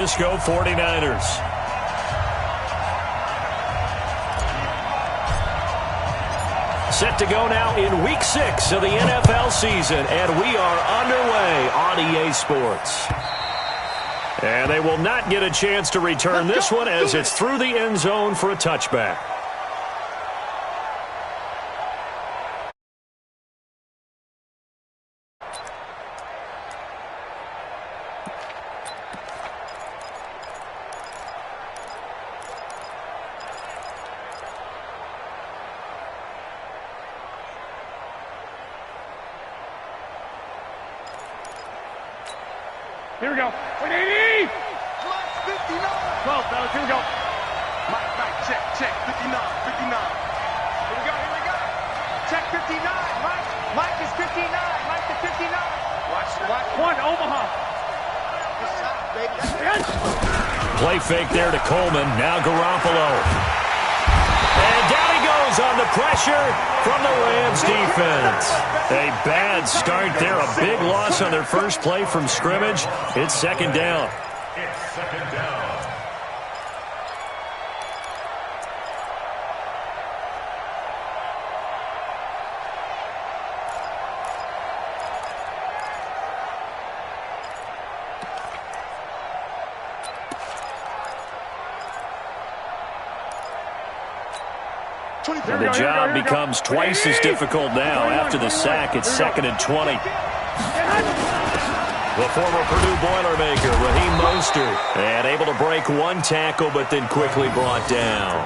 Francisco 49ers. Set to go now in Week 6 of the NFL season, and we are underway on EA Sports. And they will not get a chance to return this one as it's through the end zone for a touchback. Here we go. 180! 59! 12, fellas, here we go. Mike, check, 59, 59. Here we go. Check 59, Mike is 59, Mike is 59. Watch. One, Omaha. Good shot, baby. Play fake there to Coleman, now Garoppolo. And down he goes on the pressure from the Rams defense. A bad start there, a big loss on their first play from scrimmage. It's second down. And the job becomes twice as difficult now after the sack. It's 2nd and 20. The former Purdue Boilermaker, Raheem Mostert, and able to break one tackle, but then quickly brought down.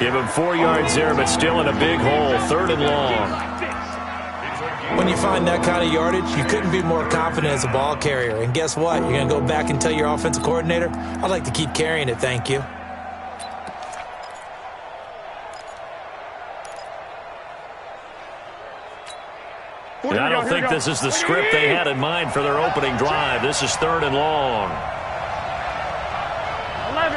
Give him 4 yards there, but still in a big hole, 3rd and long. When you find that kind of yardage, you couldn't be more confident as a ball carrier. And guess what? You're going to go back and tell your offensive coordinator, I'd like to keep carrying it, thank you. And I don't think this is the script they had in mind for their opening drive. This is 3rd and long. 11.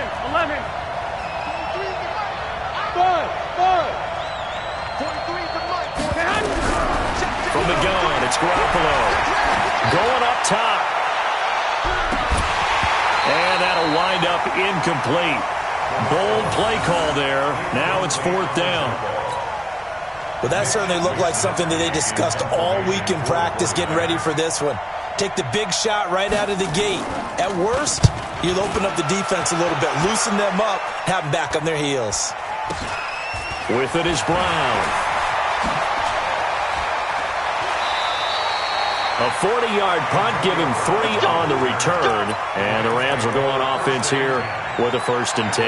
From the gun, it's Garoppolo. Going up top. And that'll wind up incomplete. Bold play call there. Now it's 4th down. Well, that certainly looked like something that they discussed all week in practice getting ready for this one. Take the big shot right out of the gate. At worst, you'll open up the defense a little bit, loosen them up, have them back on their heels. With it is Brown. A 40-yard punt, give him 3 on the return. And the Rams will go on offense here with a 1st and 10.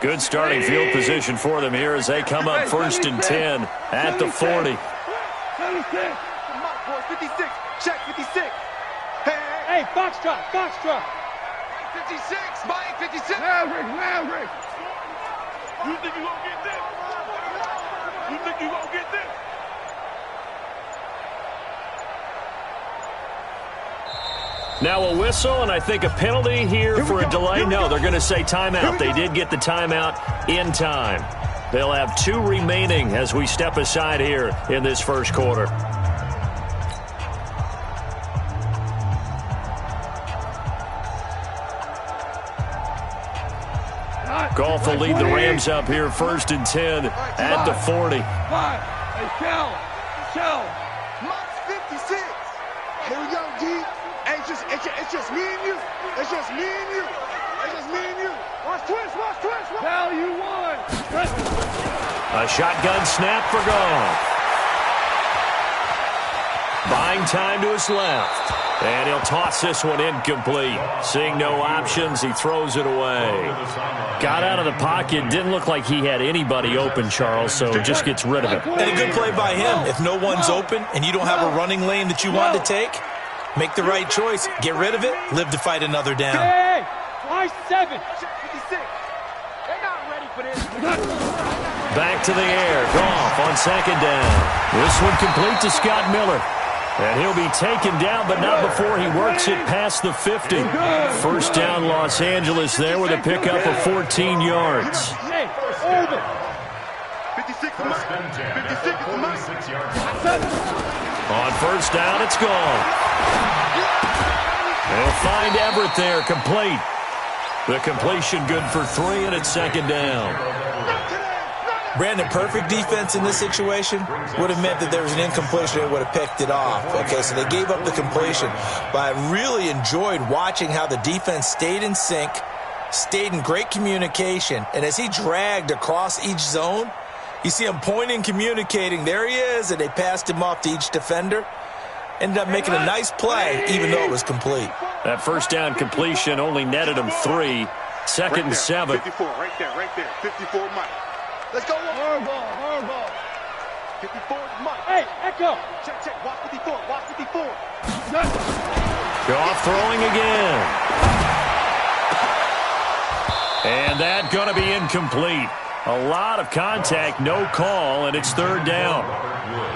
Good starting field position for them here as they come up 1st and 10 at the 40. 56. Check 56. Hey, Foxtrot. 56. Mike, 56. Maverick. You think you gonna get this? Now a whistle, and I think a penalty here for a delay. No, they're going to say timeout. They did get the timeout in time. They'll have 2 remaining as we step aside here in this first quarter. Goff will lead the Rams up here 1st and 10 at the 40. Hey, Kel. Mike's 56. Here we go, D. It's just me and you. Watch twist. Kel, you won. A shotgun snap for Goff. Buying time to his left. And he'll toss this one incomplete. Seeing no options, he throws it away. Got out of the pocket. Didn't look like he had anybody open, Charles, so just gets rid of it. And a good play by him. If no one's open and you don't have a running lane that you want to take, make the right choice. Get rid of it. Live to fight another down. Hey, why 7? 56. They're not ready for this. Back to the air. Goff on 2nd down. This one complete to Scott Miller. And he'll be taken down, but not before he works it past the 50. First down, Los Angeles there with a pickup of 14 yards. 56 to Mike. 56 to Mike. On first down, it's gone. They'll find Everett there, complete. The completion good for 3, and it's second down. Brandon, perfect defense in this situation would have meant that there was an incompletion. They would have picked it off. Okay, so they gave up the completion. But I really enjoyed watching how the defense stayed in sync, stayed in great communication, and as he dragged across each zone, you see him pointing, communicating. There he is, and they passed him off to each defender. Ended up making a nice play, even though it was complete. That first down completion only netted him 3. Second and 7. 54, right there. 54, Mike. Let's go. Hard ball. 54, Mike. Hey, Echo. Check. Watch 54. Goff throwing again. And that going to be incomplete. A lot of contact, no call, and it's third down.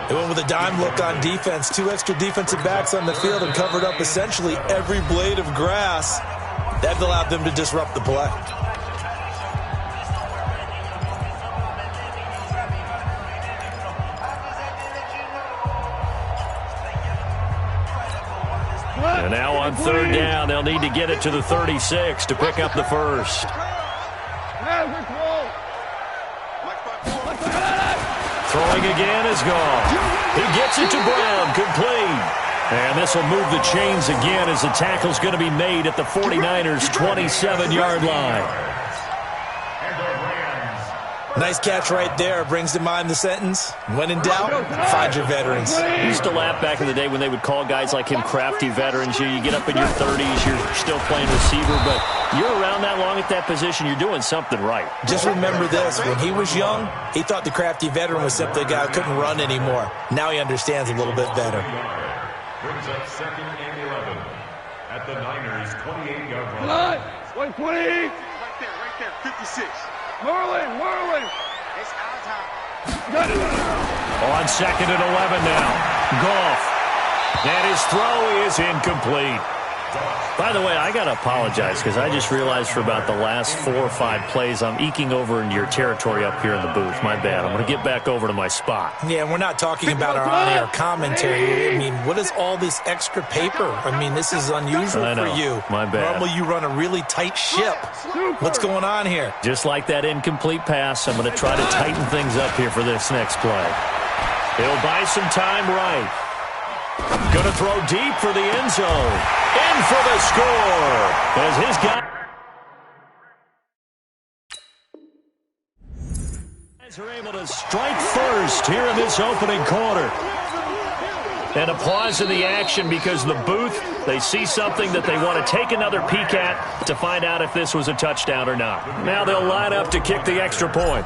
They went with a dime look on defense. 2 extra defensive backs on the field and covered up essentially every blade of grass. That allowed them to disrupt the play. And now on third down, they'll need to get it to the 36 to pick up the first. Throwing again is gone. He gets it to Brown, complete. And this will move the chains again as the tackle's going to be made at the 49ers' 27-yard line. Nice catch right there. Brings to mind the sentence, when in doubt, find your veterans. I used to laugh back in the day when they would call guys like him crafty veterans. You get up in your 30s, you're still playing receiver, but you're around that long at that position, you're doing something right. Just remember this, when he was young, he thought the crafty veteran was simply a guy who couldn't run anymore. Now he understands a little bit better. Brings up second and 11 at the Niners' 28-yard line. 120. Right there. 56. Merlin. It's our time. On second and 11 now. Goff. And his throw is incomplete. By the way, I got to apologize because I just realized for about the last 4 or 5 plays I'm eking over into your territory up here in the booth. My bad. I'm going to get back over to my spot. Yeah, we're not talking about our on-air commentary. I mean, what is all this extra paper? I mean, this is unusual for you. My bad. Normally you run a really tight ship. What's going on here? Just like that incomplete pass, I'm going to try to tighten things up here for this next play. He'll buy some time right. Going to throw deep for the end zone. In for the score. As his guys are able to strike first here in this opening quarter. And a pause in the action because the booth, they see something that they want to take another peek at to find out if this was a touchdown or not. Now they'll line up to kick the extra point.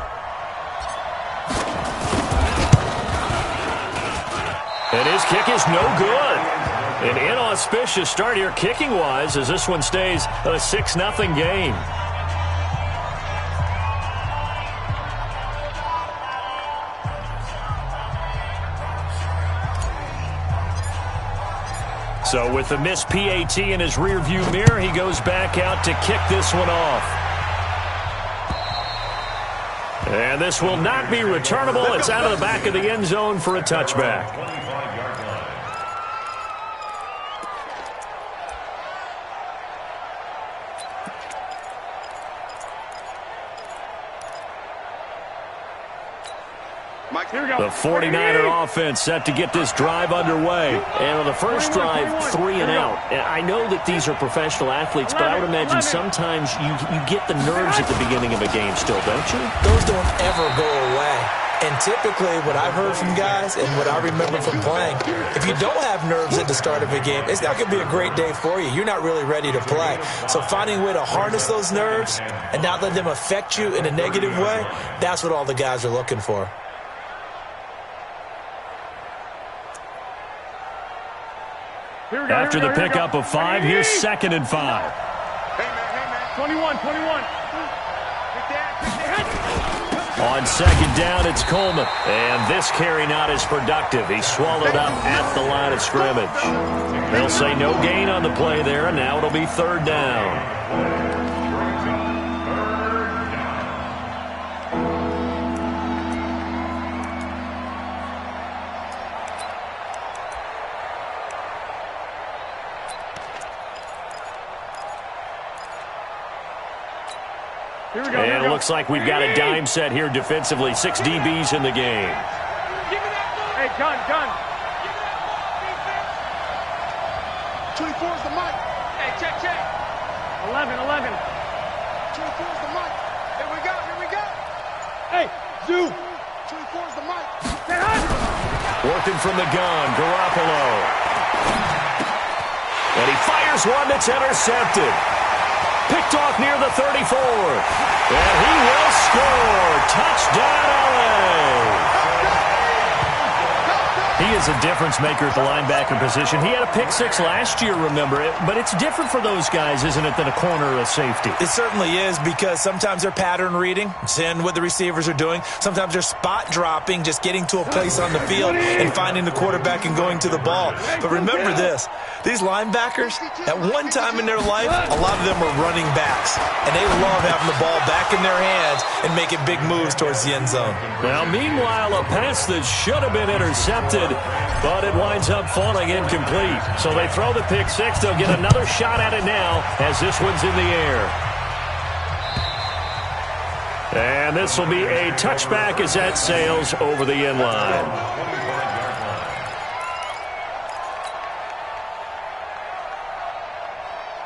And his kick is no good. An inauspicious start here kicking-wise as this one stays a 6-0 game. So with the missed PAT in his rearview mirror, he goes back out to kick this one off. And this will not be returnable. It's out of the back of the end zone for a touchback. The 49er offense set to get this drive underway. And on the first drive, 3 and out. I know that these are professional athletes, but I would imagine sometimes you get the nerves at the beginning of a game still, don't you? Those don't ever go away. And typically what I've heard from guys and what I remember from playing, if you don't have nerves at the start of a game, it's not going to be a great day for you. You're not really ready to play. So finding a way to harness those nerves and not let them affect you in a negative way, that's what all the guys are looking for. After the pickup of 5, here's 2nd and 5. Hey, man. 21. On second down, it's Coleman. And this carry not as productive. He's swallowed up at the line of scrimmage. They'll say no gain on the play there, and now it'll be third down. And it looks like we've got a dime set here defensively. 6 DBs in the game. Hey, gun. 24 is the mic. Hey, check. 11. 24 is the mic. Here we go. Hey, Zoo. 24 is the mic. Working from the gun, Garoppolo. And he fires one that's intercepted. Picked off near the 34. And he will score. Touchdown, LA. He is a difference maker at the linebacker position. He had a pick 6 last year, remember it. But it's different for those guys, isn't it, than a corner or a safety? It certainly is, because sometimes they're pattern reading, seeing what the receivers are doing. Sometimes they're spot dropping, just getting to a place on the field and finding the quarterback and going to the ball. But remember this, these linebackers, at one time in their life, a lot of them were running backs. And they love having the ball back in their hands and making big moves towards the end zone. Now, meanwhile, a pass that should have been intercepted, but it winds up falling incomplete. So they throw the pick 6. They'll get another shot at it now as this one's in the air. And this will be a touchback as that sails over the end line.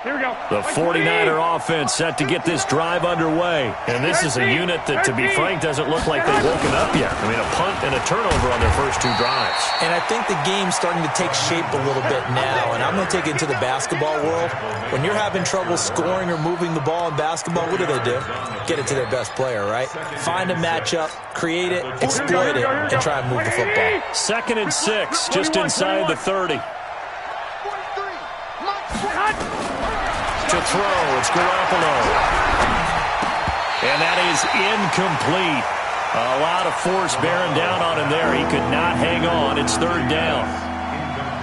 Here we go. The 49er offense set to get this drive underway. And this is a unit that, to be frank, doesn't look like they've woken up yet. I mean, a punt and a turnover on their first 2 drives. And I think the game's starting to take shape a little bit now. And I'm going to take it into the basketball world. When you're having trouble scoring or moving the ball in basketball, what do? Get it to their best player, right? Find a matchup, create it, exploit it, and try and move the football. 2nd and 6, just inside the 30. To throw, it's Garoppolo. And that is incomplete. A lot of force bearing down on him there. He could not hang on. It's 3rd down.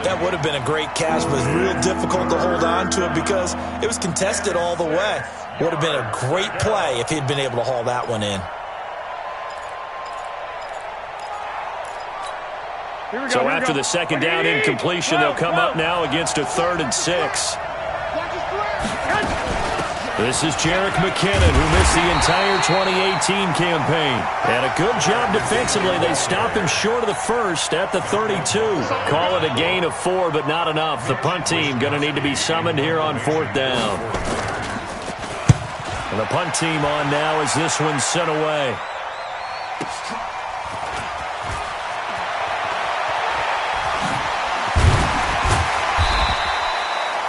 That would have been a great catch, but it's real difficult to hold on to it because it was contested all the way. Would have been a great play if he'd been able to haul that one in. So after the 2nd down incompletion, they'll come up now against a 3rd and 6. This is Jerick McKinnon, who missed the entire 2018 campaign. And a good job defensively. They stop him short of the first at the 32. Call it a gain of 4, but not enough. The punt team going to need to be summoned here on 4th down. And the punt team on now as this one's sent away.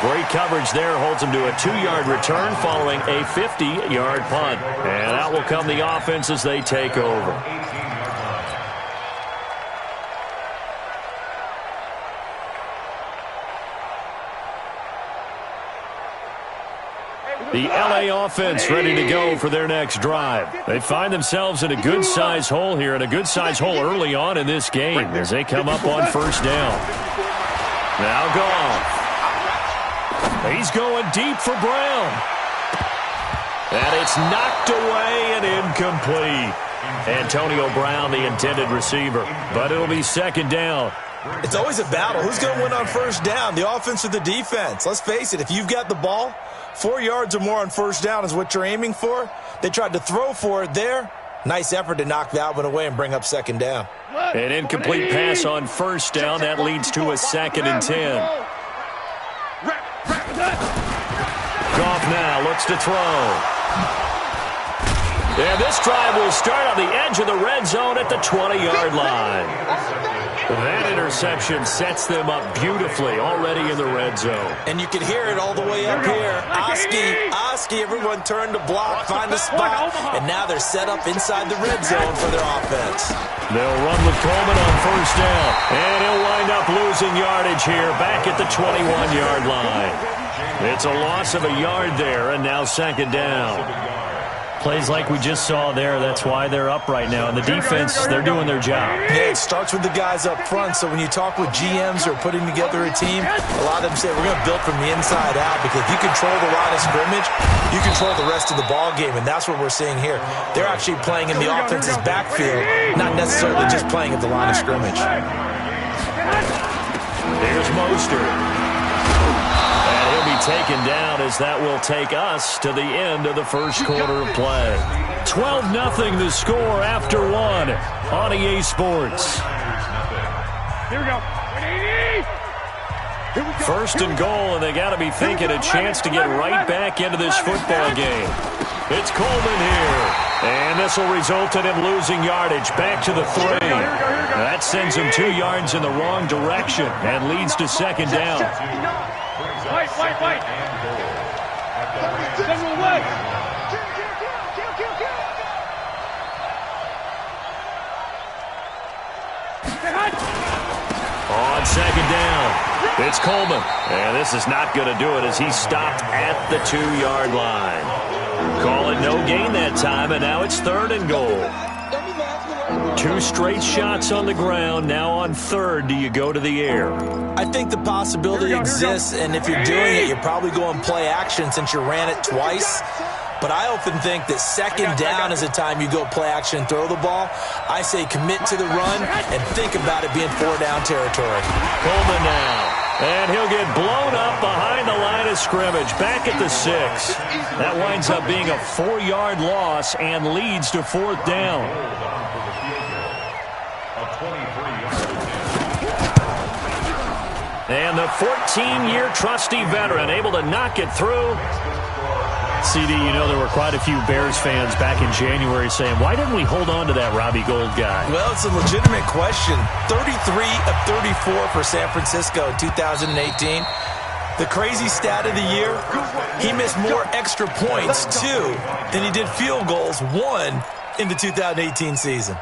Great coverage there, holds him to a 2-yard return following a 50-yard punt. And out will come the offense as they take over. The LA offense ready to go for their next drive. They find themselves in a good-sized hole here, and a good-sized hole early on in this game as they come up on 1st down. Now Goff. He's going deep for Brown. And it's knocked away and incomplete. Antonio Brown, the intended receiver. But it'll be 2nd down. It's always a battle. Who's going to win on 1st down, the offense or the defense? Let's face it, if you've got the ball, 4 yards or more on 1st down is what you're aiming for. They tried to throw for it there. Nice effort to knock that one away and bring up 2nd down. An incomplete pass on 1st down. That leads to a 2nd and 10. Goff now looks to throw. And this drive will start on the edge of the red zone at the 20-yard line. That interception sets them up beautifully already in the red zone. And you can hear it all the way up here. Oski, everyone turned to block, find a spot, and now they're set up inside the red zone for their offense. They'll run with Coleman on 1st down, and he'll wind up losing yardage here back at the 21-yard line. It's a loss of a yard there, and now 2nd down. Plays like we just saw there, that's why they're up right now. And the defense, they're doing their job. Yeah, it starts with the guys up front. So when you talk with GMs who are putting together a team, a lot of them say we're going to build from the inside out, because if you control the line of scrimmage, you control the rest of the ball game, and that's what we're seeing here. They're actually playing in the offense's backfield, not necessarily just playing at the line of scrimmage. There's Mostert. Taken down, as that will take us to the end of the first quarter of play. 12-0 the score after one on EA Sports. Here we go. First and goal, and they got to be thinking a chance to get right back into this football game. It's Coleman here, and this will result in him losing yardage back to the 3. That sends him 2 yards in the wrong direction and leads to second down. Wait. General West. On second down, it's Coleman. And this is not going to do it, as he stopped at the 2-yard line. Call it no gain that time, and now it's 3rd and goal. 2 straight shots on the ground. Now on 3rd, do you go to the air? I think the possibility exists, and if you're doing it, you're probably going play action since you ran it twice. But I often think that second down is the time you go play action and throw the ball. I say commit to the run and think about it being 4-down territory. Coleman now. And he'll get blown up behind the line of scrimmage, back at the 6. That winds up being a 4-yard loss and leads to 4th down. And the 14-year trusty veteran able to knock it through. CD, you know there were quite a few Bears fans back in January saying, why didn't we hold on to that Robbie Gould guy? Well, it's a legitimate question. 33 of 34 for San Francisco in 2018. The crazy stat of the year, he missed more extra points, 2, than he did field goals, 1, in the 2018 season.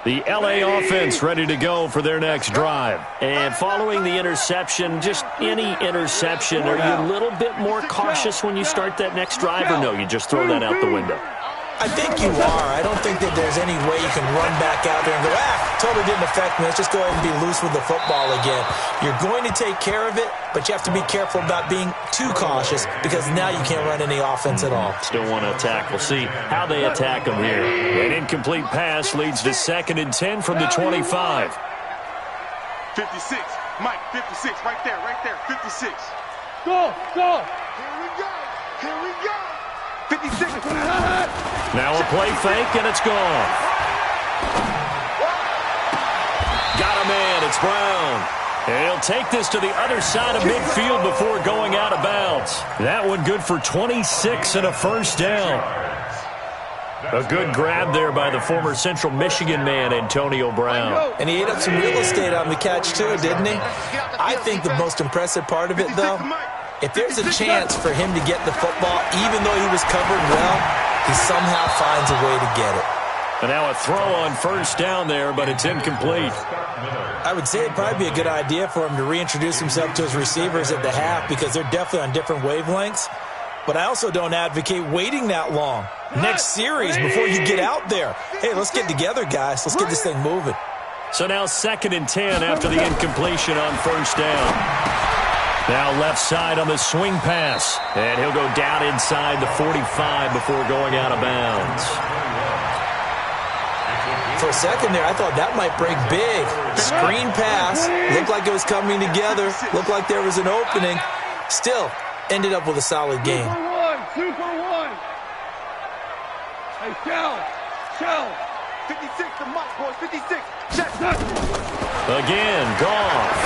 The LA offense ready to go for their next drive. And following the interception, just any interception, are you a little bit more cautious when you start that next drive, or no, you just throw that out the window? I think you are. I don't think that there's any way you can run back out there and go, totally didn't affect me. Let's just go ahead and be loose with the football again. You're going to take care of it, but you have to be careful about being too cautious, because now you can't run any offense at all. Still want to attack. We'll see how they attack them here. An incomplete pass leads to 2nd and 10 from the 25. 56. Mike, 56. Right there. 56. Go. Here we go. 56. Now a play fake, and it's gone. Got a man. It's Brown. And he'll take this to the other side of midfield before going out of bounds. That one good for 26 and a 1st down. A good grab there by the former Central Michigan man, Antonio Brown. And he ate up some real estate on the catch, too, didn't he? I think the most impressive part of it, though, if there's a chance for him to get the football, even though he was covered well, he somehow finds a way to get it. And now a throw on 1st down there, but it's incomplete. I would say it'd probably be a good idea for him to reintroduce himself to his receivers at the half, because they're definitely on different wavelengths. But I also don't advocate waiting that long. Next series, before you get out there. Hey, let's get together, guys. Let's get this thing moving. So now 2nd and 10 after the incompletion on 1st down. Now left side on the swing pass. And he'll go down inside the 45 before going out of bounds. For a second there, I thought that might break big. Screen pass. Looked like it was coming together. Looked like there was an opening. Still, ended up with a solid game. 2 for 1. Hey, Shell. 56 to Mike, boys. 56. Check. Again, Goff.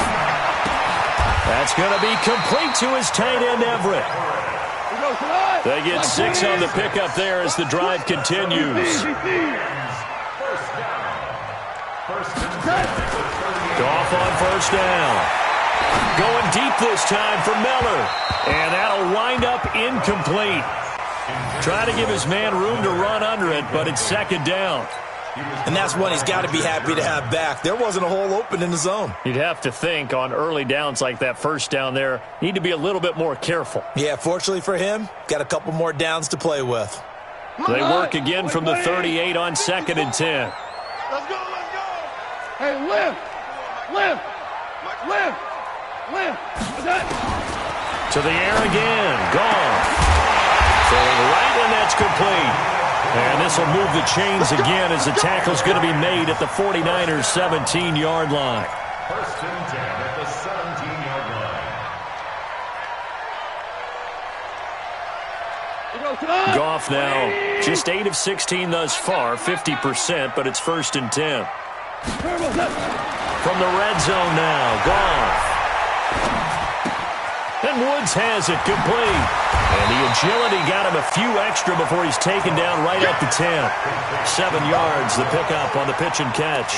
That's going to be complete to his tight end, Everett. They get 6 on the pickup there as the drive continues. Goff on 1st down. Going deep this time for Miller. And that'll wind up incomplete. Trying to give his man room to run under it, but it's 2nd down. And that's one he's got to be happy to have back. There wasn't a hole open in the zone. You'd have to think on early downs like that first down there, need to be a little bit more careful. Yeah, fortunately for him, got a couple more downs to play with. They work again from the 38 on 2nd and 10. Let's go, let's go. Hey, lift. To the air again. Gone. Throwing right, and that's complete. And this will move the chains again as the tackle's going to be made at the 49ers' 17-yard line. First and 10 at the 17-yard line. Goff now just 8 of 16 thus far, 50%, but it's 1st and 10. From the red zone now, Goff. And Woods has it complete. And the agility got him a few extra before he's taken down right at the 10. 7 yards, the pickup on the pitch and catch.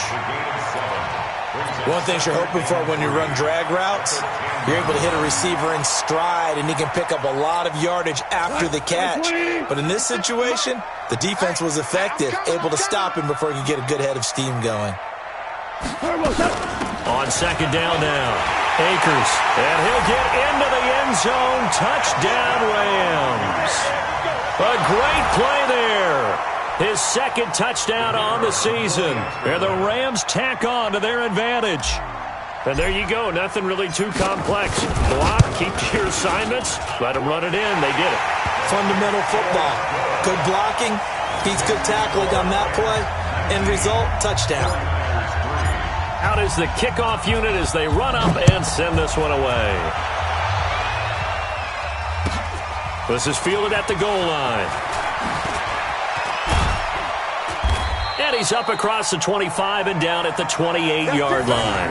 One thing you're hoping for when you run drag routes, you're able to hit a receiver in stride, and he can pick up a lot of yardage after the catch. But in this situation, the defense was effective, able to stop him before he could get a good head of steam going. On 2nd down now, Akers, and he'll get into the end zone. Touchdown, Rams. A great play there. His 2nd touchdown on the season. And the Rams tack on to their advantage. And there you go. Nothing really too complex. Block, keep to your assignments, let them run it in. They did it. Fundamental football. Good blocking, beats good tackling on that play. End result, touchdown. Out is the kickoff unit as they run up and send this one away. This is fielded at the goal line. And he's up across the 25 and down at the 28-yard line.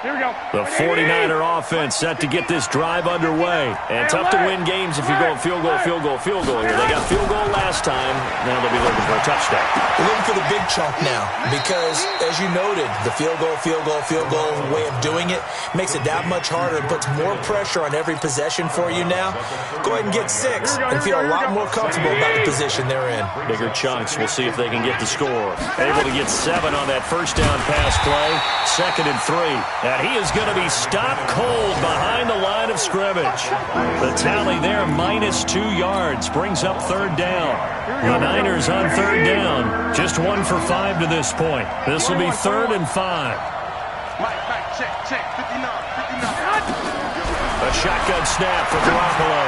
Here we go. The 49er offense set to get this drive underway. And tough to win games if you're going field goal here. They got field goal last time. Now they'll be looking for a touchdown. They're looking for the big chunk now because, as you noted, the field goal way of doing it makes it that much harder and puts more pressure on every possession for you now. Go ahead and get 6 and feel a lot more comfortable about the position they're in. Bigger chunks. We'll see if they can get the score. Able to get 7 on that first down pass play. 2nd and 3. And he is going to be stopped cold behind the line of scrimmage. The tally there, -2 yards, brings up 3rd down. The Niners on 3rd down, just 1 for 5 to this point. This will be 3rd and 5. Mike, check, 59. A shotgun snap for Garoppolo.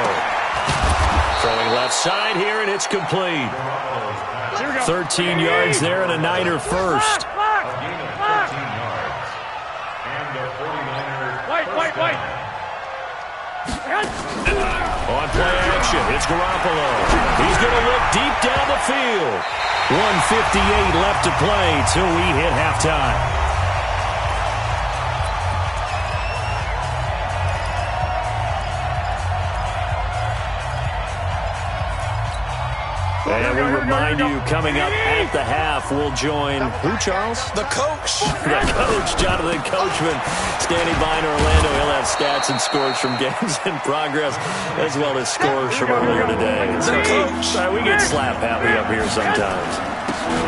Throwing left side here, and it's complete. 13 yards there and a Niner first. Wait. On play action, it's Garoppolo. He's going to look deep down the field. 1:58 left to play till we hit halftime. And we remind you, coming up at the half, we'll join who, Charles? The coach. The coach, Jonathan Coachman, standing by in Orlando. He'll have stats and scores from games in progress, as well as scores from earlier today. The coach. We get slap happy up here sometimes.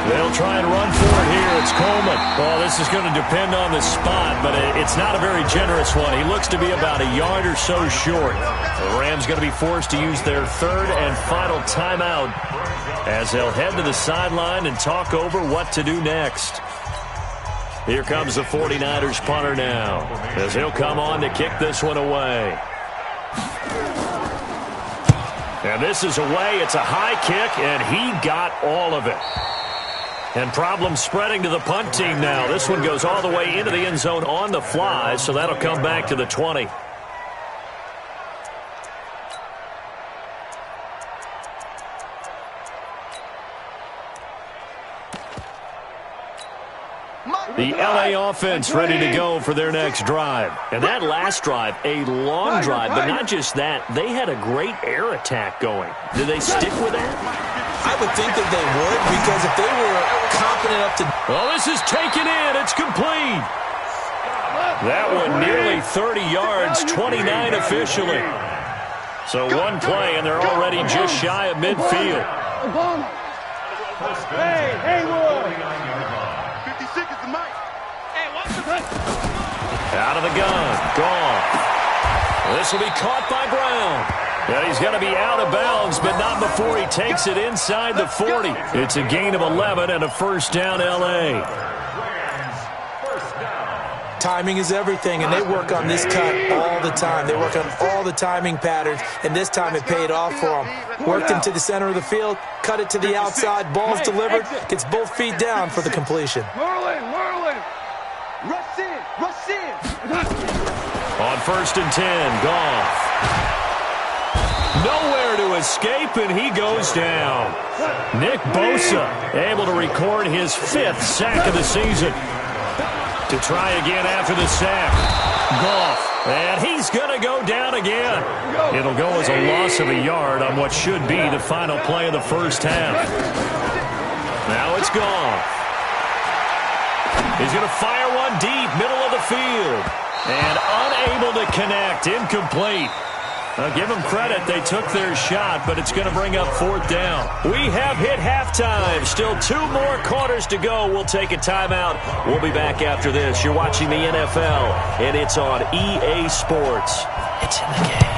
They'll try and run for it here. It's Coleman. Well, this is going to depend on the spot, but it's not a very generous one. He looks to be about a yard or so short. The Rams going to be forced to use their 3rd and final timeout as they'll head to the sideline and talk over what to do next. Here comes the 49ers punter now, as he'll come on to kick this one away. And this is away. It's a high kick, and he got all of it. And problems spreading to the punt team now. This one goes all the way into the end zone on the fly, so that'll come back to the 20. The LA offense ready to go for their next drive. And that last drive, a long drive, but not just that. They had a great air attack going. Did they stick with that? I would think that they would, because if they were confident up to... Well, this is taken in. It's complete. That one nearly 30 yards, 29 officially. So one play, and they're already just shy of midfield. Hey, Wood. 56 is the mic. Hey, watch the play. Out of the gun. Gone. This will be caught by Brown. And he's going to be out of bounds, but not before he takes it inside the 40. It's a gain of 11 and a first down, L.A. Timing is everything, and they work on this cut all the time. They work on all the timing patterns, and this time it paid off for them. Worked him to the center of the field, cut it to the outside, ball's delivered, gets both feet down for the completion. Merlin. Rush in. On 1st and 10, Goff. Nowhere to escape, and he goes down. Nick Bosa able to record his 5th sack of the season. To try again after the sack. Goff. And he's going to go down again. It'll go as a loss of a yard on what should be the final play of the first half. Now it's Goff. He's going to fire one deep, middle of the field. And unable to connect, incomplete. Now, give them credit. They took their shot, but it's going to bring up 4th down. We have hit halftime. Still 2 more quarters to go. We'll take a timeout. We'll be back after this. You're watching the NFL, and it's on EA Sports. It's in the game.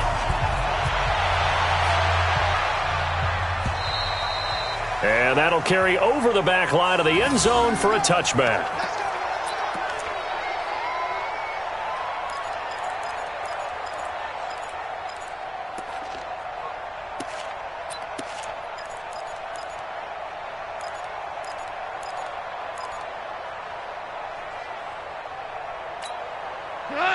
And that'll carry over the back line of the end zone for a touchback.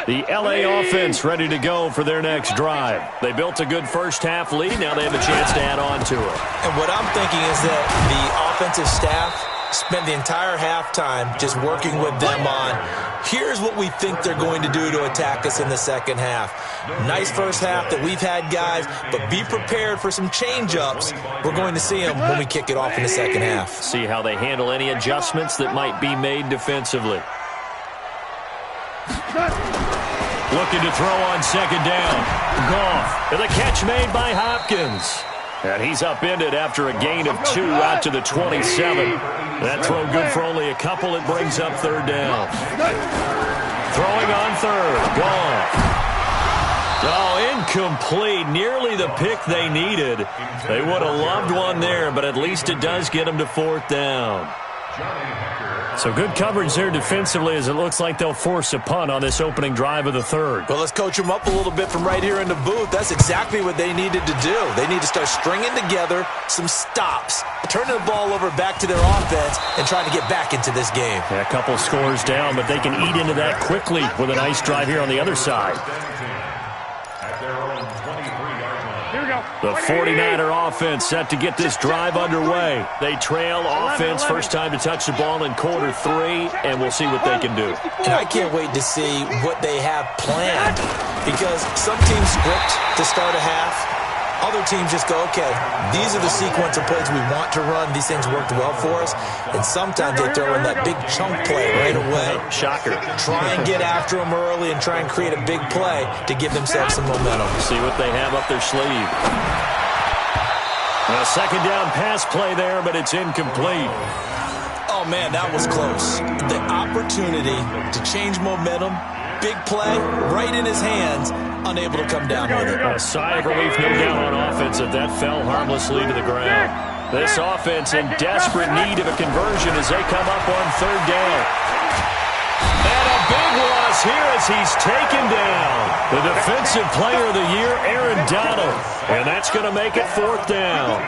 The L.A. offense ready to go for their next drive. They built a good first-half lead. Now they have a chance to add on to it. And what I'm thinking is that the offensive staff spent the entire halftime just working with them on, here's what we think they're going to do to attack us in the second half. Nice first half that we've had, guys, but be prepared for some change-ups. We're going to see them when we kick it off in the second half. See how they handle any adjustments that might be made defensively. Looking to throw on 2nd down. Goff. And the catch made by Hopkins. And he's upended after a gain of 2 out to the 27. That throw good for only a couple. It brings up 3rd down. Throwing on 3rd. Goff. Oh, incomplete. Nearly the pick they needed. They would have loved one there, but at least it does get them to 4th down. So good coverage there defensively, as it looks like they'll force a punt on this opening drive of the 3rd. Well, let's coach them up a little bit from right here in the booth. That's exactly what they needed to do. They need to start stringing together some stops, turning the ball over back to their offense, and trying to get back into this game. Yeah, a couple scores down, but they can eat into that quickly with a nice drive here on the other side. At their own 23-yard line. Here we go. The 49er offense set to get this drive underway. They trail offense first time to touch the ball in quarter 3, and we'll see what they can do. And I can't wait to see what they have planned, because some teams script to start a half. Other teams just go, okay, these are the sequence of plays we want to run. These things worked well for us. And sometimes they throw in that big chunk play right away. Shocker. Try and get after them early and try and create a big play to give themselves some momentum. See what they have up their sleeve. A 2nd down pass play there, but it's incomplete. Oh, man, that was close. The opportunity to change momentum, big play, right in his hands, unable to come down with it. A sigh of relief, no doubt, on offense if that fell harmlessly to the ground. This offense in desperate need of a conversion as they come up on 3rd down. And a big loss here as he's taken down. The defensive player of the year, Aaron Donald. And that's going to make it 4th down.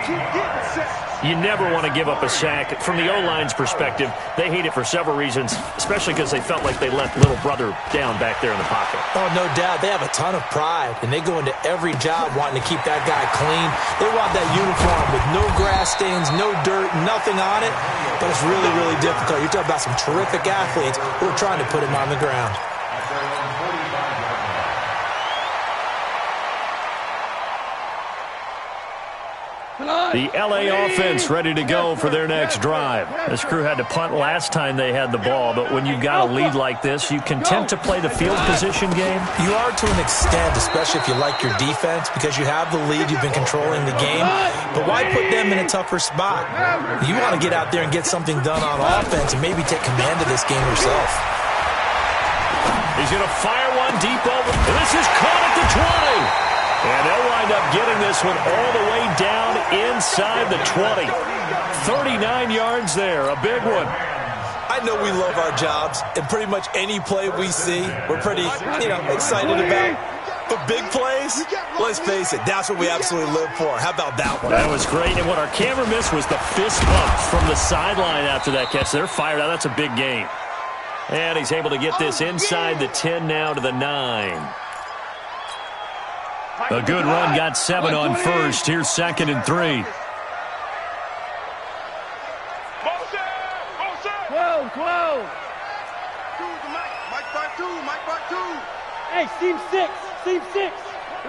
You never want to give up a sack. From the O-line's perspective, they hate it for several reasons, especially because they felt like they let little brother down back there in the pocket. Oh, no doubt. They have a ton of pride, and they go into every job wanting to keep that guy clean. They want that uniform with no grass stains, no dirt, nothing on it, but it's really, really difficult. You're talking about some terrific athletes who are trying to put him on the ground. The LA offense ready to go for their next drive. This crew had to punt last time they had the ball, but when you've got a lead like this, you content to play the field position game? You are to an extent, especially if you like your defense, because you have the lead, you've been controlling the game. But why put them in a tougher spot? You want to get out there and get something done on offense and maybe take command of this game yourself. He's going to fire one deep over. And this is caught at the 20. And they'll wind up getting this one all the way down inside the 20. 39 yards there, a big one. I know we love our jobs, and pretty much any play we see, we're pretty, excited about. But big plays, let's face it, that's what we absolutely live for. How about that one? That was great, and what our camera missed was the fist pump from the sideline after that catch. They're fired out. That's a big gain. And he's able to get this inside the 10 now to the 9. A good run, got 7 on first. Here's 2nd and 3. 12. Mike 2. Hey, seam 6. Here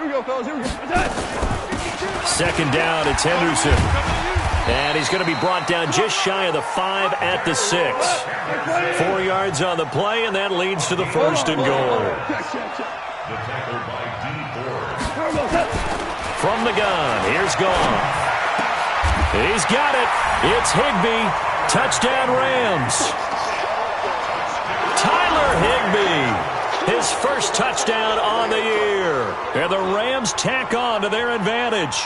we go, fellas. Here we go. 2nd down, it's Henderson. And he's going to be brought down just shy of the 5 at the 6. 4 yards on the play, and that leads to the 1st and goal. The tackle by D4. From the gun, here's Goff. He's got it. It's Higbee. Touchdown Rams. Tyler Higbee. His first touchdown on the year. And the Rams tack on to their advantage.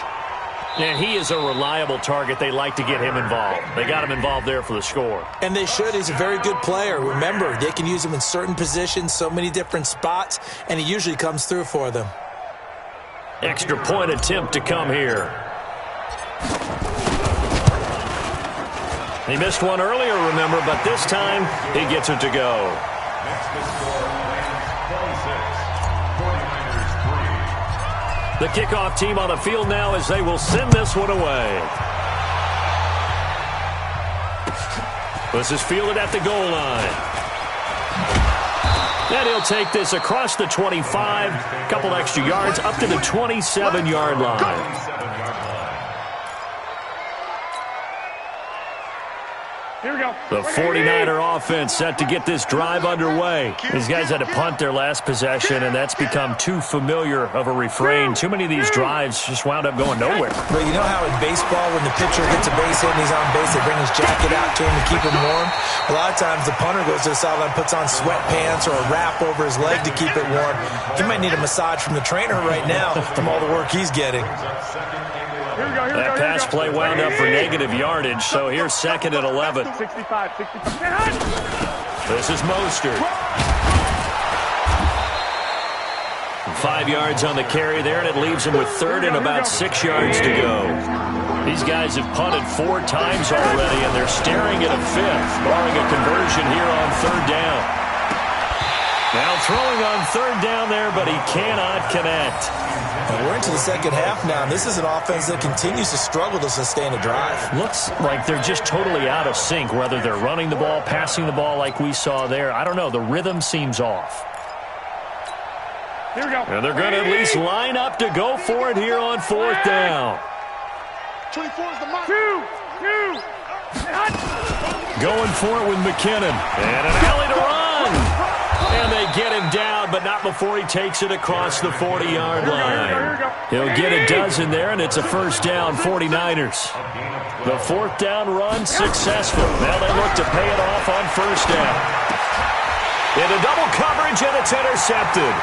And he is a reliable target. They like to get him involved. They got him involved there for the score. And they should. He's a very good player. Remember, they can use him in certain positions, so many different spots, and he usually comes through for them. Extra point attempt to come here. He missed one earlier, remember, but this time he gets it to go. Next to score, 49ers 3. The kickoff team on the field now as they will send this one away. This is fielded at the goal line. And he'll take this across the 25, a couple extra yards, up to the 27-yard line. Here we go. The 49er offense set to get this drive underway. These guys had to punt their last possession, and that's become too familiar of a refrain. Too many of these drives just wound up going nowhere. But you know how in baseball, when the pitcher gets a base hit and he's on base, they bring his jacket out to him to keep him warm? A lot of times the punter goes to the sideline, puts on sweatpants or a wrap over his leg to keep it warm. He might need a massage from the trainer right now from all the work he's getting. That pass play wound up for negative yardage, so here's 2nd and 11. 65. This is Mostert. 5 yards on the carry there, and it leaves him with 3rd and about 6 yards to go. These guys have punted 4 times already, and they're staring at a 5th, barring a conversion here on 3rd down. Now throwing on 3rd down there, but he cannot connect. And we're into the second half now. This is an offense that continues to struggle to sustain a drive. Looks like they're just totally out of sync, whether they're running the ball, passing the ball like we saw there. I don't know. The rhythm seems off. Here we go. And they're going to at least line up to go for it here on 4th down. 24 is the mark. 2. Going for it with McKinnon. And an alley to run. And they get him down, but not before he takes it across the 40-yard line. He'll get a dozen there, and it's a 1st down, 49ers. The 4th down run successful. Now they look to pay it off on 1st down. Into double coverage, and it's intercepted.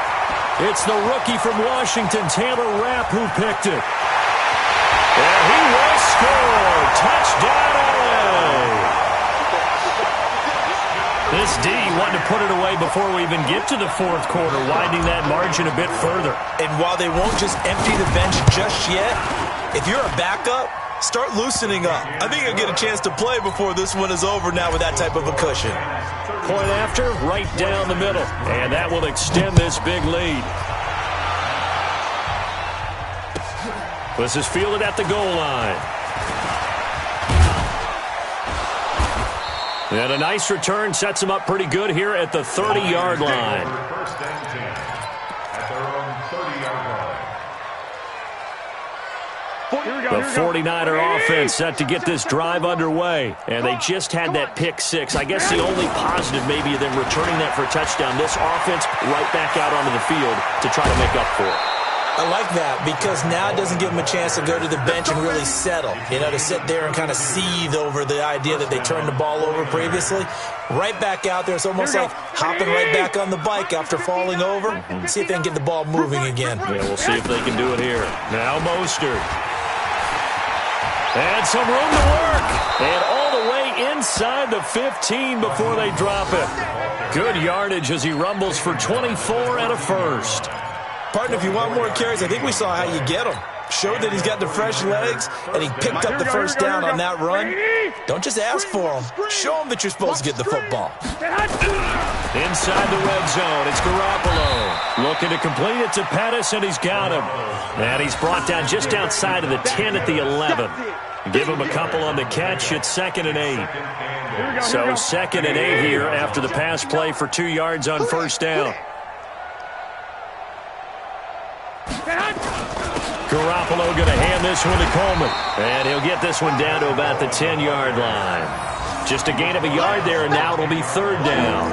It's the rookie from Washington, Taylor Rapp, who picked it. And he will score. Touchdown, LA. This D wanted to put it away before we even get to the 4th quarter, widening that margin a bit further. And while they won't just empty the bench just yet, if you're a backup, start loosening up. I think you'll get a chance to play before this one is over now with that type of a cushion. Point after, right down the middle. And that will extend this big lead. This is fielded at the goal line. And a nice return sets him up pretty good here at the 30-yard line. First and 10 at their own 30-yard line. Here we The 49er offense set to get this drive underway. And they just had that pick six. I guess the only positive maybe of them returning that for a touchdown. This offense right back out onto the field to try to make up for it. I like that because now it doesn't give them a chance to go to the bench and really settle. You know, to sit there and kind of seethe over the idea that they turned the ball over previously. Right back out there. It's almost like hopping right back on the bike after falling over. See if they can get the ball moving again. Yeah, we'll see if they can do it here. Now Mostert. And some room to work. And all the way inside the 15 before they drop it. Good yardage as he rumbles for 24 and a first. Partner, if you want more carries, I think we saw how you get them. Showed that he's got the fresh legs, and he picked up the first down on that run. Don't just ask for them. Show them that you're supposed to get the football. Inside the red zone, it's Garoppolo. Looking to complete it to Pettis, and he's got him. And he's brought down just outside of the 10 at the 11. Give him a couple on the catch. It's 2nd and 8. So 2nd and 8 here after the pass play for 2 yards on first down. Garoppolo going to hand this one to Coleman. And he'll get this one down to about the 10-yard line. Just a gain of a yard there, and now it'll be 3rd down.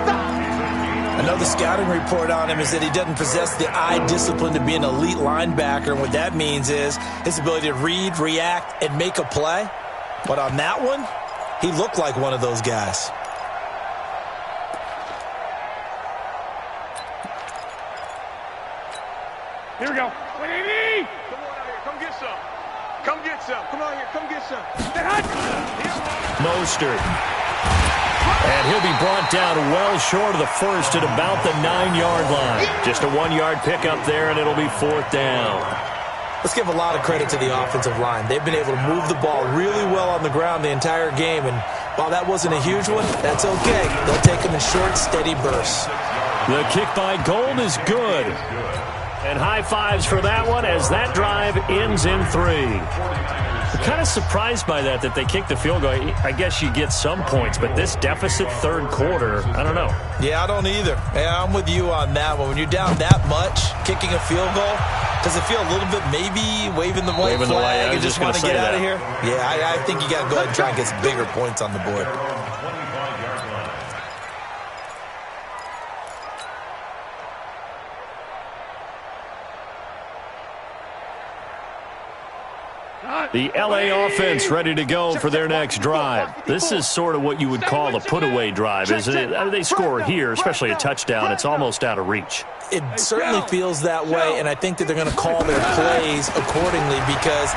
Another scouting report on him is that he doesn't possess the eye discipline to be an elite linebacker. And what that means is his ability to read, react, and make a play. But on that one, he looked like one of those guys. Here we go. Come on out here. Come get some. Come get some. Come on here. Come get some. Mostert. And he'll be brought down well short of the first at about the 9-yard line. Just a 1-yard pickup there, and it'll be 4th down. Let's give a lot of credit to the offensive line. They've been able to move the ball really well on the ground the entire game. And while that wasn't a huge one, that's okay. They'll take them in short, steady bursts. The kick by Gold is good. And high fives for that one as that drive ends in 3. I'm kind of surprised by that they kicked the field goal. I guess you get some points, but this deficit 3rd quarter, I don't know. Yeah, I don't either. Yeah, I'm with you on that one. When you're down that much, kicking a field goal, does it feel a little bit maybe waving the white flag and just want to get out of here? Yeah, I think you got to go ahead and try and get some bigger points on the board. The LA offense ready to go for their next drive. This is sort of what you would call a put-away drive, isn't it? I mean, they score here, especially a touchdown. It's almost out of reach. It certainly feels that way, and I think that they're going to call their plays accordingly because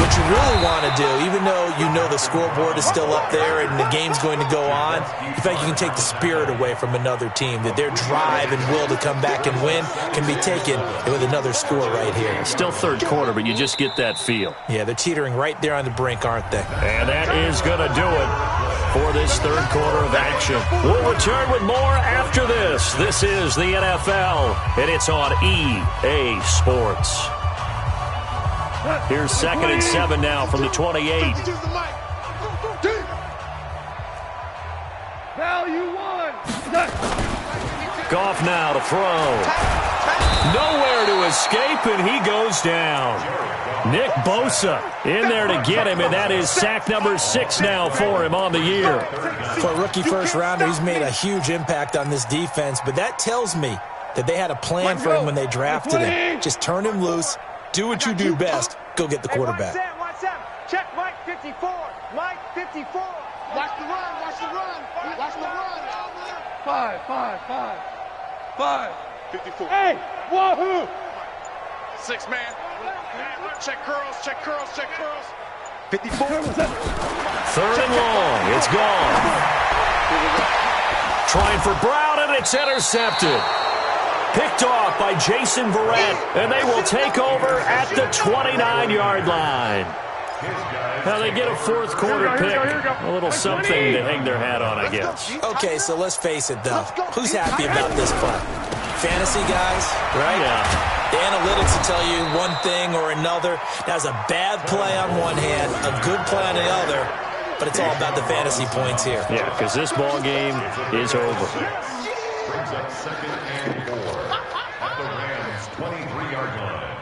what you really want to do, even though you know the scoreboard is still up there and the game's going to go on, in fact, you can take the spirit away from another team, that their drive and will to come back and win can be taken with another score right here. Still 3rd quarter, but you just get that feel. Yeah, they're teetering right there on the brink, aren't they? And that is going to do it for this 3rd quarter of action. We'll return with more after this. This is the NFL, and it's on EA Sports. Here's 2nd and 7 now from the 28. Goff now to throw. Nowhere to escape, and he goes down. Nick Bosa in there to get him, and that is sack number 6 now for him on the year. For a rookie first-rounder, he's made a huge impact on this defense, but that tells me that they had a plan for him when they drafted him. Just turn him loose, do what you do best, go get the quarterback. Watch out. Check Mike 54. Mike 54. Watch the run. Watch the run. Watch the run. 5. 54. Hey, wahoo! 6 man. Check curls. 54. 3rd and long. It's gone. Trying for Brown, and it's intercepted. Picked off by Jason Verrett, and they will take over at the 29-yard line. Now they get a 4th quarter pick. A little something to hang their hat on, I guess. Okay, so let's face it, though. Who's happy about this play? Fantasy guys, right? Yeah. The analytics will tell you one thing or another. That's a bad play on one hand, a good play on the other, but it's all about the fantasy points here. Yeah, because this ball game is over. Brings up 2nd and 4 at the Rams' 23-yard line.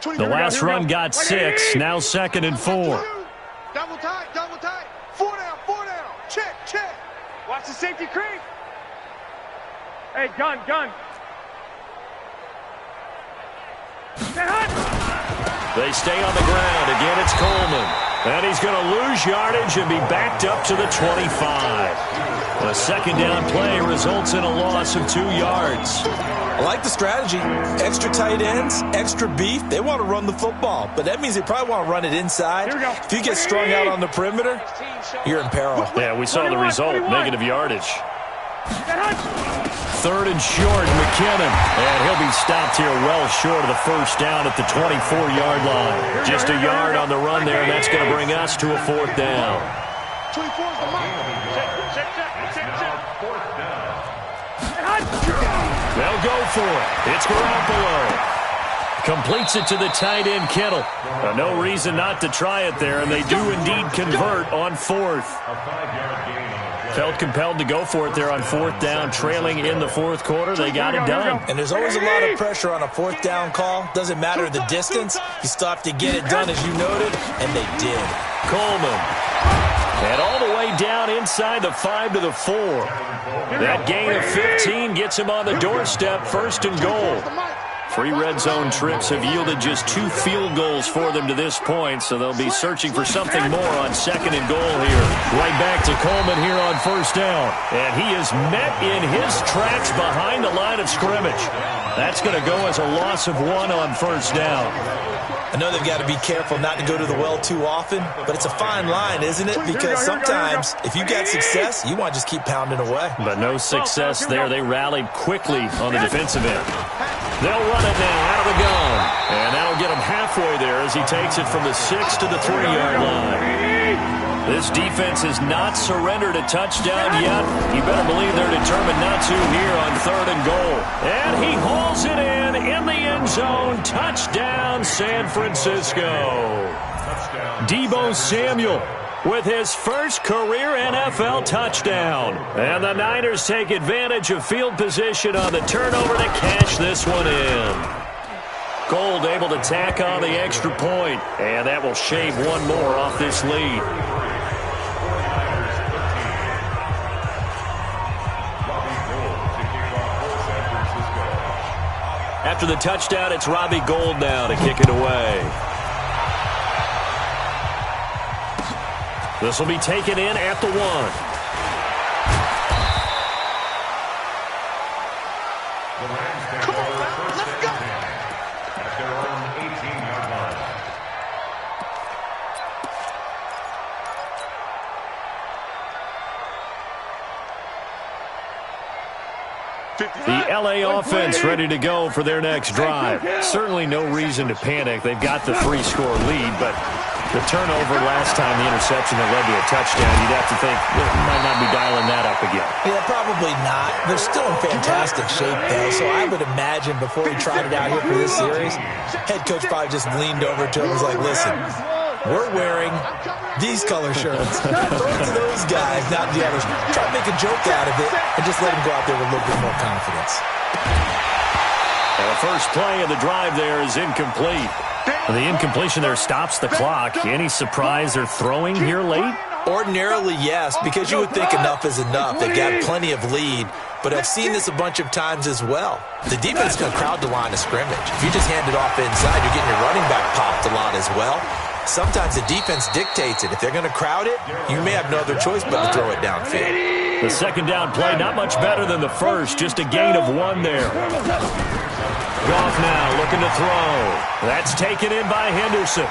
The last run got 6, now 2nd and 4. Double tight, double tight. 4 down, 4 down. Check, check. Watch the safety creep. Hey, gun. They stay on the ground. Again, it's Coleman. And he's going to lose yardage and be backed up to the 25. A second down play results in a loss of 2 yards. I like the strategy. Extra tight ends, extra beef. They want to run the football, but that means they probably want to run it inside. If you get strung out on the perimeter, you're in peril. Yeah, we saw the result, negative yardage. 3rd and short, McKinnon. And he'll be stopped here well short of the first down at the 24-yard line. Just a yard on the run there, and that's going to bring us to a 4th down. 24 is the mark. Check. They'll go for it. It's Garoppolo. Completes it to the tight end, Kittle. No reason not to try it there, and they do indeed convert on 4th. Felt compelled to go for it there on 4th down, trailing in the 4th quarter. They got it done. And there's always a lot of pressure on a 4th down call. Doesn't matter the distance. You still have to get it done, as you noted, and they did. Coleman. And all the way down inside the 5 to the 4. That gain of 15 gets him on the doorstep, 1st and goal. 3 red zone trips have yielded just 2 field goals for them to this point, so they'll be searching for something more on 2nd and goal here. Right back to Coleman here on 1st down. And he is met in his tracks behind the line of scrimmage. That's going to go as a loss of 1 on 1st down. I know they've got to be careful not to go to the well too often, but it's a fine line, isn't it? Because sometimes, if you got success, you want to just keep pounding away. But no success there. They rallied quickly on the defensive end. They'll run it now out of the gun. And that'll get him halfway there as he takes it from the 6 to the 3-yard line. This defense has not surrendered a touchdown yet. You better believe they're determined not to here on 3rd and goal. And he hauls it in the end zone. Touchdown, San Francisco. Deebo Samuel with his first career NFL touchdown. And the Niners take advantage of field position on the turnover to cash this one in. Gold able to tack on the extra point, and that will shave one more off this lead. After the touchdown, it's Robbie Gould now to kick it away. This will be taken in at the 1. Come on, let's go. At their own 18-yard line. The LA offense ready to go for their next drive. Certainly no reason to panic. They've got the 3-score lead, but the turnover last time, the interception that led to a touchdown, you'd have to think they might not be dialing that up again. Yeah, probably not. They're still in fantastic shape, though, so I would imagine before he tried it out here for this series, head coach probably just leaned over to him and was like, listen, we're wearing these color shirts. Throw it to those guys, not the others. Try to make a joke out of it and just let him go out there with a little bit more confidence. And the first play of the drive there is incomplete. The incompletion there stops the clock. Any surprise they're throwing here late? Ordinarily, yes, because you would think enough is enough. They've got plenty of lead, but I've seen this a bunch of times as well. The defense is going to crowd the line of scrimmage. If you just hand it off inside, you're getting your running back popped a lot as well. Sometimes the defense dictates it. If they're going to crowd it, you may have no other choice but to throw it downfield. The second down play, not much better than the first, just a gain of 1 there. Goff now looking to throw. That's taken in by Henderson.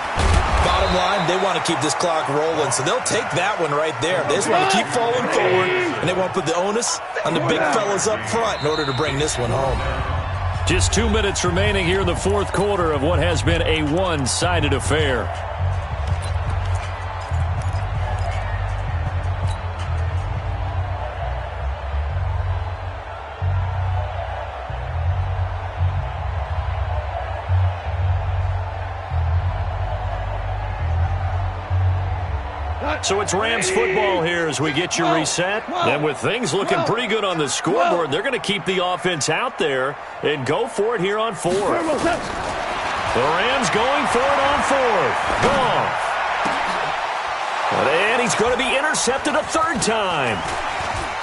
Bottom line, they want to keep this clock rolling, so they'll take that one right there. They just want to keep falling forward, and they want to put the onus on the big fellas up front in order to bring this one home. Just 2 minutes remaining here in the 4th quarter of what has been a one-sided affair. So it's Rams football here as we get you reset. And with things looking pretty good on the scoreboard, they're going to keep the offense out there and go for it here on 4th. The Rams going for it on fourth. Goff. And he's going to be intercepted a third time.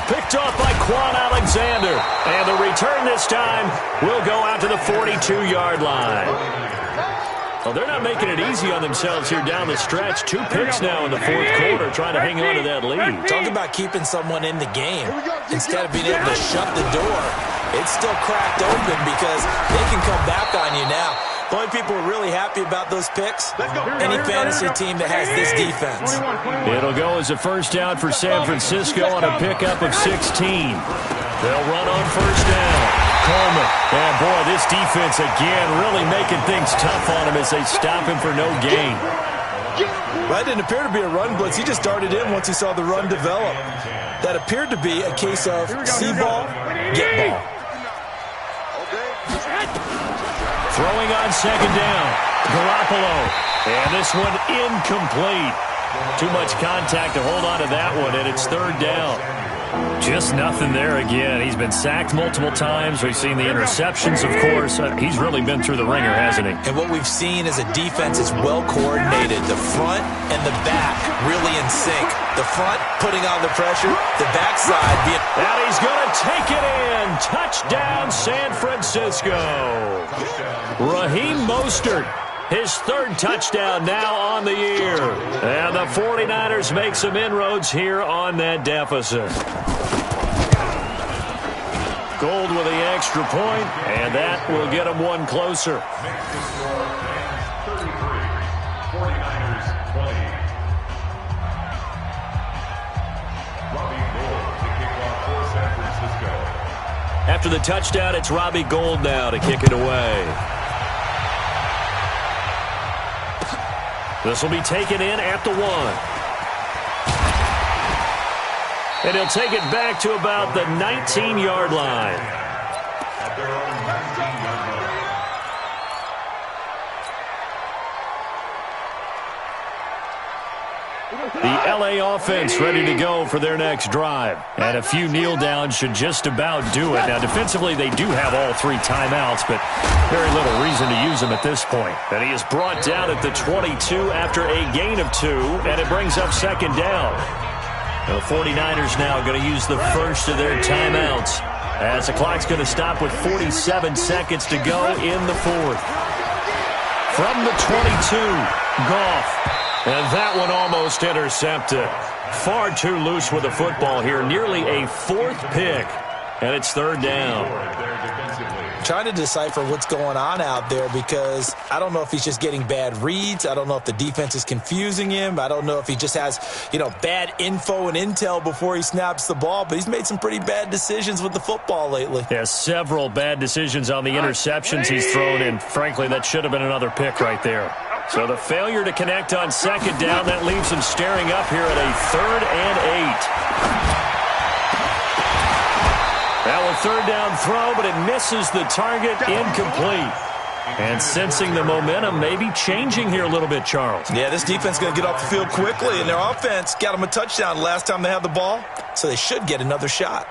Picked off by Quan Alexander. And the return this time will go out to the 42-yard line. Well, they're not making it easy on themselves here down the stretch. 2 picks now in the fourth quarter trying to hang on to that lead. Talk about keeping someone in the game. Instead of being able to shut the door, it's still cracked open because they can come back on you now. The only people who are really happy about those picks, any fantasy team that has this defense. It'll go as a first down for San Francisco on a pickup of 16. They'll run on first down. Coleman. And, boy, this defense, again, really making things tough on him as they stop him for no gain. Well, it didn't appear to be a run blitz. He just darted in once he saw the run develop. That appeared to be a case of see ball, get ball. Throwing on second down. Garoppolo. And this one incomplete. Too much contact to hold on to that one, and it's third down. Just nothing there again. He's been sacked multiple times. We've seen the interceptions, of course. He's really been through the ringer, hasn't he? And what we've seen is a defense that's well coordinated. The front and the back really in sync. The front putting on the pressure, the backside being... And he's going to take it in. Touchdown, San Francisco. Raheem Mostert. His third touchdown now on the year. And the 49ers make some inroads here on that deficit. Gold with the extra point, and that will get them one closer. 33, 49ers 20. Robbie Gould to kick off for San Francisco. After the touchdown, it's Robbie Gould now to kick it away. This will be taken in at the 1. And he'll take it back to about the 19-yard line. At their own 19-yard line. The LA offense ready to go for their next drive. And a few kneel downs should just about do it. Now, defensively, they do have all 3 timeouts, but very little reason to use them at this point. And he is brought down at the 22 after a gain of 2, and it brings up second down. The 49ers now going to use the first of their timeouts as the clock's going to stop with 47 seconds to go in the fourth. From the 22, Goff. And that one almost intercepted. Far too loose with the football here. Nearly a 4th pick. And it's third down. Trying to decipher what's going on out there because I don't know if he's just getting bad reads. I don't know if the defense is confusing him. I don't know if he just has, bad info and intel before he snaps the ball. But he's made some pretty bad decisions with the football lately. Yeah, several bad decisions on the interceptions he's thrown. And frankly, that should have been another pick right there. So the failure to connect on second down, that leaves him staring up here at a 3rd and 8. That was third down throw, but it misses the target, incomplete. And sensing the momentum maybe changing here a little bit, Charles. Yeah, this defense is going to get off the field quickly, and their offense got them a touchdown last time they had the ball, so they should get another shot.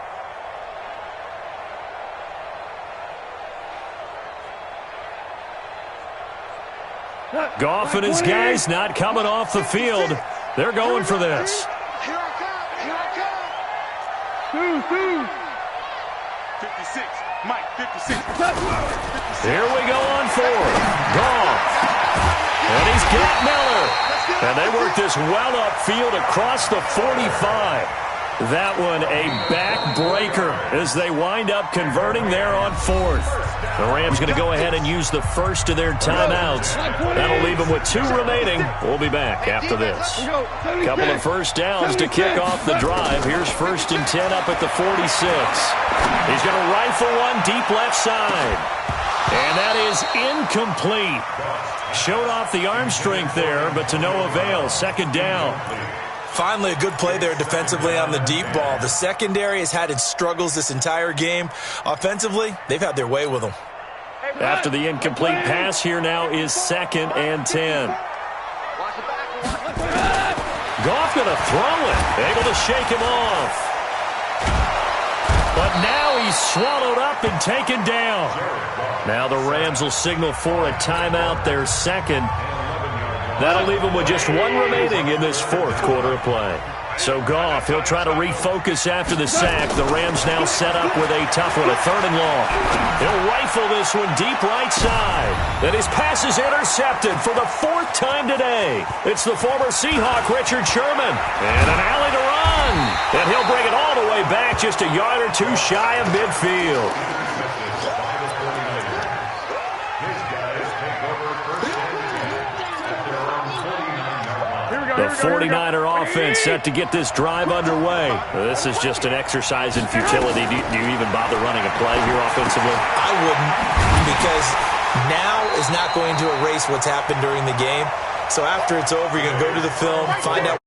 Goff and his guys not coming off the field. They're going for this. Here I come. 56. Mike, 56. Here we go on 4th. Goff. And he's got Miller. And they work this well upfield across the 45. That one a backbreaker as they wind up converting there on 4th. The Rams going to go ahead and use the first of their timeouts. That'll leave them with 2 remaining. We'll be back after this. Couple of first downs to kick off the drive. Here's 1st and 10 up at the 46. He's going to rifle one deep left side. And that is incomplete. Showed off the arm strength there, but to no avail. Second down. Finally, a good play there defensively on the deep ball. The secondary has had its struggles this entire game. Offensively, they've had their way with them. After the incomplete pass, here now is 2nd and 10. Goff going to throw it. Able to shake him off. But now He's swallowed up and taken down. Now the Rams will signal for a timeout, their second. That'll leave them with just one remaining in this fourth quarter of play. So Goff, he'll try to refocus after the sack. The Rams now set up with a tough one, a 3rd and long. He'll rifle this one deep right side. And his pass is intercepted for the 4th time today. It's the former Seahawk, Richard Sherman. And an alley to run. And he'll bring it all the way back just a yard or two shy of midfield. The 49er offense set to get this drive underway. This is just an exercise in futility. Do you even bother running a play here offensively? I wouldn't, because now is not going to erase what's happened during the game. So after it's over, you're going to go to the film, find out